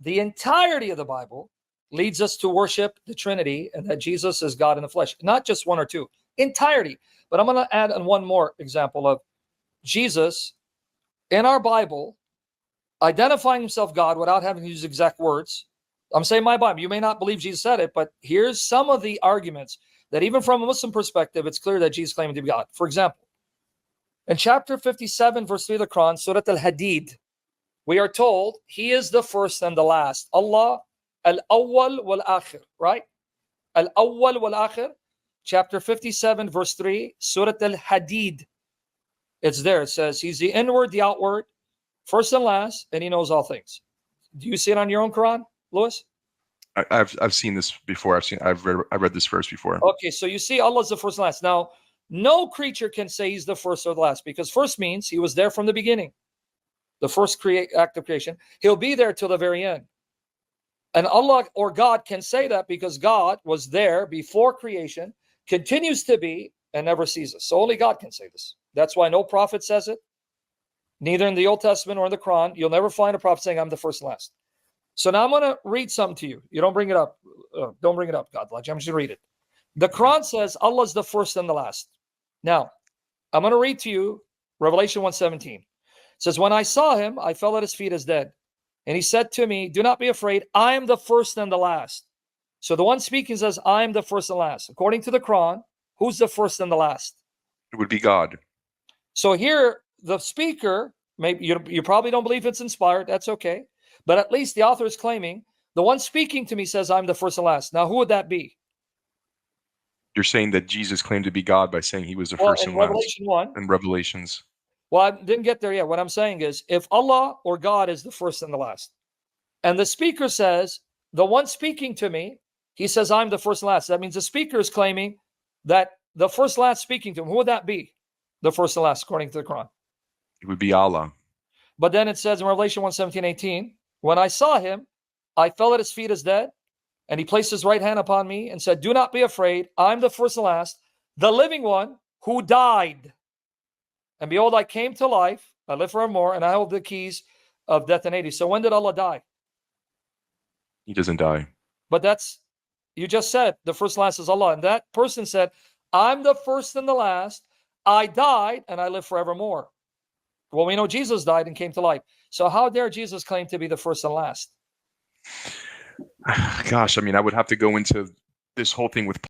the entirety of the Bible leads us to worship the Trinity and that Jesus is God in the flesh. Not just one or two, entirety. But I'm going to add on one more example of Jesus in our Bible identifying himself God without having to use exact words. I'm saying my Bible. You may not believe Jesus said it, but here's some of the arguments that even from a Muslim perspective, it's clear that Jesus claimed to be God. For example, in chapter 57, verse 3 of the Quran, Surah Al-Hadid, we are told he is the first and the last. Allah, Al-Awwal wal-Akhir, right? Al-Awwal wal-Akhir, chapter 57, verse 3, Surah Al-Hadid. It's there. It says he's the inward, the outward, first and last, and he knows all things. Do you see it on your own Quran, Louis? I've seen this before. I read this verse before. Okay, so you see Allah is the first and last. Now, no creature can say he's the first or the last, because first means he was there from the beginning. The first act of creation. He'll be there till the very end. And Allah or God can say that because God was there before creation, continues to be, and never ceases. So only God can say this. That's why no prophet says it. Neither in the Old Testament or in the Quran. You'll never find a prophet saying, I'm the first and last. So now I'm going to read something to you. You don't bring it up. Don't bring it up, God. I'm just going to read it. The Quran says Allah is the first and the last. Now, I'm going to read to you Revelation 1:17. It says, when I saw him, I fell at his feet as dead. And he said to me, do not be afraid. I am the first and the last. So the one speaking says, I am the first and last. According to the Quran, who's the first and the last? It would be God. So here, the speaker, maybe you probably don't believe it's inspired. That's okay. But at least the author is claiming, the one speaking to me says, I'm the first and last. Now, who would that be? You're saying that Jesus claimed to be God by saying he was the first and last. Revelation 1. In Revelations. Well, I didn't get there yet. What I'm saying is, if Allah or God is the first and the last, and the speaker says, the one speaking to me, he says, I'm the first and last. That means the speaker is claiming that the first and last speaking to him, who would that be? The first and last, according to the Quran. It would be Allah. But then it says in Revelation 1:17-18, when I saw him, I fell at his feet as dead, and he placed his right hand upon me and said, do not be afraid. I'm the first and last, the living one who died. And behold, I came to life. I live forevermore, and I hold the keys of death and Hades. So when did Allah die? He doesn't die. But you just said the first and last is Allah. And that person said, I'm the first and the last. I died, and I live forevermore. Well, we know Jesus died and came to life. So how dare Jesus claim to be the first and last? Gosh, I mean, I would have to go into this whole thing with